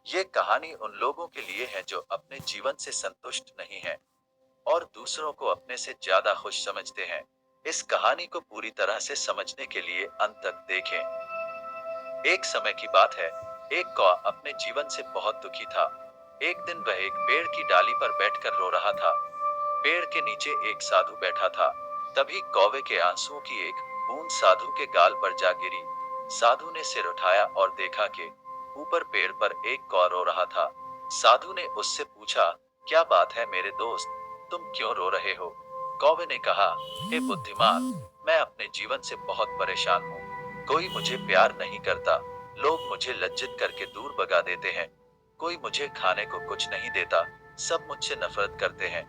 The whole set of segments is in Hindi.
ये कहानी उन लोगों के लिए है जो अपने जीवन से संतुष्ट नहीं हैं और दूसरों को अपने से ज्यादा खुश समझते हैं। इस कहानी को पूरी तरह से समझने के लिए अंत तक देखें। एक समय की बात है। एक कौवा अपने जीवन से बहुत दुखी था। एक दिन वह एक पेड़ की डाली पर बैठकर रो रहा था। पेड़ के नीचे एक साधु बैठा था। तभी कौवे के आंसुओं की एक बूंद साधु के गाल पर जा गिरी। साधु ने सिर उठाया और देखा कि ऊपर पेड़ पर एक कौवा रो रहा था। साधु ने उससे पूछा, क्या बात है मेरे दोस्त, तुम क्यों रो रहे हो? कौवे ने कहा, हे बुद्धिमान, मैं अपने जीवन से बहुत परेशान हूँ। कोई मुझे प्यार नहीं करता, लोग मुझे लज्जित करके दूर भगा देते हैं। कोई मुझे खाने को कुछ नहीं देता, सब मुझसे नफरत करते हैं।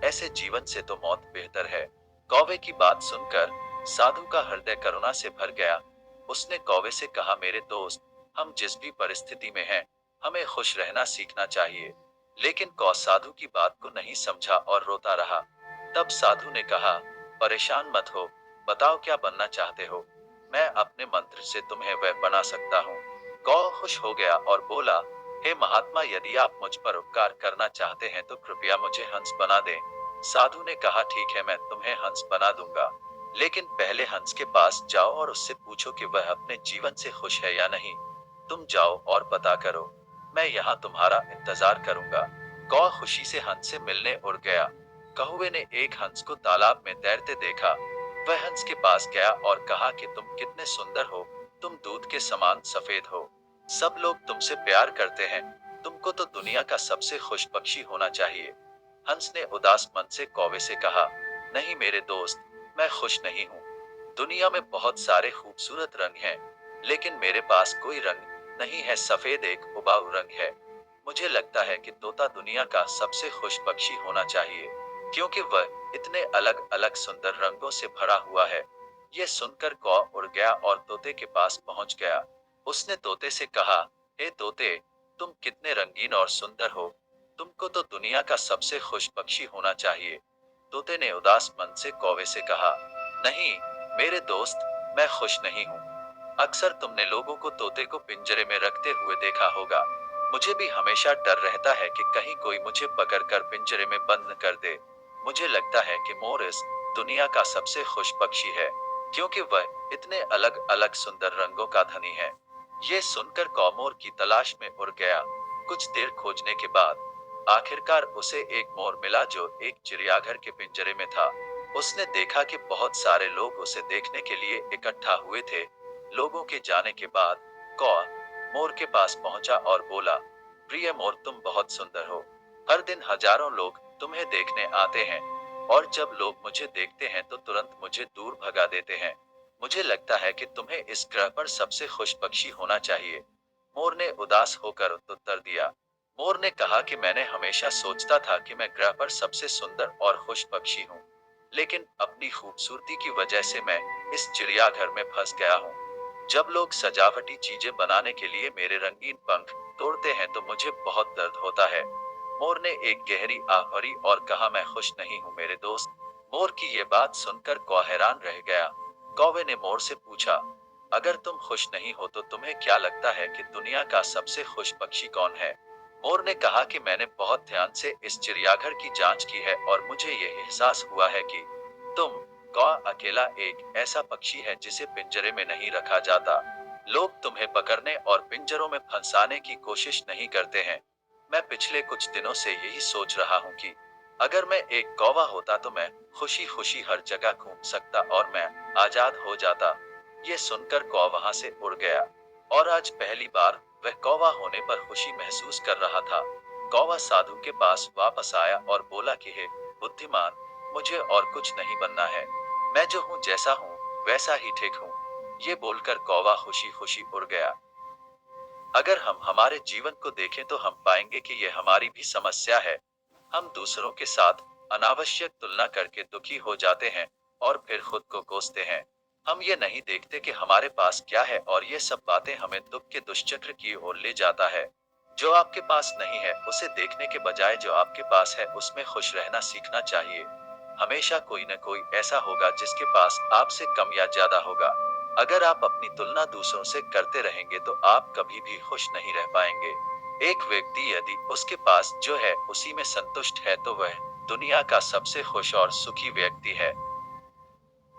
ऐसे जीवन से तो मौत बेहतर है। कौवे की बात सुनकर साधु का हृदय करुणा से भर गया। उसने कौवे से कहा, मेरे दोस्त, हम जिस भी परिस्थिति में हैं, हमें खुश रहना सीखना चाहिए। लेकिन कौ साधु की बात को नहीं समझा और रोता रहा। तब साधु ने कहा, परेशान मत हो, बताओ क्या बनना चाहते हो? मैं अपने मंत्र से तुम्हें वह बना सकता हूँ। कौ खुश हो गया और बोला, हे महात्मा, यदि आप मुझ पर उपकार करना चाहते हैं तो कृपया मुझे हंस बना दें। साधु ने कहा, ठीक है, मैं तुम्हें हंस बना दूंगा, लेकिन पहले हंस के पास जाओ और उससे पूछो कि वह अपने जीवन से खुश है या नहीं। तुम जाओ और पता करो, मैं यहाँ तुम्हारा इंतजार करूंगा। कौ खुशी से हंस से मिलने उड़ गया। कौवे ने एक हंस को तालाब में तैरते देखा। वह हंस के पास गया और कहा कि तुम कितने सुंदर हो, तुम दूध के समान सफेद हो, सब लोग तुमसे प्यार करते हैं, तुमको तो दुनिया का सबसे खुश पक्षी होना चाहिए। हंस ने उदास मन से कौवे से कहा, नहीं मेरे दोस्त, मैं खुश नहीं हूँ। दुनिया में बहुत सारे खूबसूरत रंग हैं, लेकिन मेरे पास कोई रंग नहीं है, सफेद एक उबाऊ रंग है। मुझे लगता है कि तोता दुनिया का सबसे खुश पक्षी होना चाहिए, क्योंकि वह इतने अलग अलग सुंदर रंगों से भरा हुआ है। यह सुनकर कौ उड़ गया और तोते के पास पहुंच गया। उसने तोते से कहा, हे तोते, तुम कितने रंगीन और सुंदर हो, तुमको तो दुनिया का सबसे खुश पक्षी होना चाहिए। तोते ने उदास मन से कौवे से कहा, नहीं मेरे दोस्त, मैं खुश नहीं हूँ। अक्सर तुमने लोगों को तोते को पिंजरे में रखते हुए देखा होगा। मुझे भी हमेशा डर रहता है कि कहीं कोई मुझे पकड़कर पिंजरे में बंद न कर दे। मुझे लगता है कि मोर इस दुनिया का सबसे खुश पक्षी है, क्योंकि वह इतने अलग अलग सुंदर रंगों का धनी है। ये सुनकर कौ मोर की तलाश में उड़ गया। कुछ देर खोजने के बाद आखिरकार उसे एक मोर मिला जो एक चिड़ियाघर के पिंजरे में था। उसने देखा कि बहुत सारे लोग उसे देखने के लिए इकट्ठा हुए थे। लोगों के जाने के बाद कौ मोर के पास पहुंचा और बोला, प्रिय मोर, तुम बहुत सुंदर हो। हर दिन हजारों लोग तुम्हें देखने आते हैं, और जब लोग मुझे देखते हैं तो तुरंत मुझे दूर भगा देते हैं। मुझे लगता है कि तुम्हें इस ग्रह पर सबसे खुश पक्षी होना चाहिए। मोर ने उदास होकर उत्तर दिया। मोर ने कहा कि मैंने हमेशा सोचता था कि मैं ग्रह पर सबसे सुंदर और खुश पक्षी हूँ, लेकिन अपनी खूबसूरती की वजह से मैं इस चिड़ियाघर में फंस गया हूँ। जब लोग सजावटी चीजें बनाने के लिए मेरे रंगीन पंख तोड़ते हैं तो मुझे बहुत दर्द होता है। मोर ने एक गहरी आह भरी और कहा, मैं खुश नहीं हूँ मेरे दोस्त। मोर की ये बात सुनकर कौ हैरान रह गया। कौवे ने मोर से पूछा, अगर तुम खुश नहीं हो तो तुम्हें क्या लगता है कि दुनिया का सबसे खुश पक्षी कौन है? मोर ने कहा कि मैंने बहुत ध्यान से इस चिड़ियाघर की जांच की है और मुझे ये एहसास हुआ है कि तुम कौ अकेला एक ऐसा पक्षी है जिसे पिंजरे में नहीं रखा जाता। लोग तुम्हें पकड़ने और पिंजरों में फंसाने की कोशिश नहीं करते हैं। मैं पिछले कुछ दिनों से यही सोच रहा हूँ कि अगर मैं एक कौवा होता तो मैं खुशी खुशी हर जगह घूम सकता और मैं आजाद हो जाता। ये सुनकर कौ वहां से उड़ गया, और आज पहली बार वह कौवा होने पर खुशी महसूस कर रहा था। कौवा साधु के पास वापस आया और बोला कि हे बुद्धिमान, मुझे और कुछ नहीं बनना है, मैं जो हूँ जैसा हूँ वैसा ही ठीक हूँ। ये बोलकर कौवा खुशी खुशी उड़ गया। अगर हम हमारे जीवन को देखें तो हम पाएंगे कि यह हमारी भी समस्या है। हम दूसरों के साथ अनावश्यक तुलना करके दुखी हो जाते हैं और फिर खुद को कोसते हैं। हम ये नहीं देखते कि हमारे पास क्या है, और ये सब बातें हमें दुख के दुष्चक्र की ओर ले जाता है। जो आपके पास नहीं है उसे देखने के बजाय जो आपके पास है उसमें खुश रहना सीखना चाहिए। हमेशा कोई न कोई ऐसा होगा जिसके पास आपसे कम या ज्यादा होगा। अगर आप अपनी तुलना दूसरों से करते रहेंगे तो आप कभी भी खुश नहीं रह पाएंगे। एक व्यक्ति यदि उसके पास जो है उसी में संतुष्ट है तो वह दुनिया का सबसे खुश और सुखी व्यक्ति है।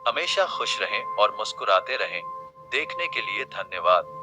हमेशा खुश रहें और मुस्कुराते रहें। देखने के लिए धन्यवाद।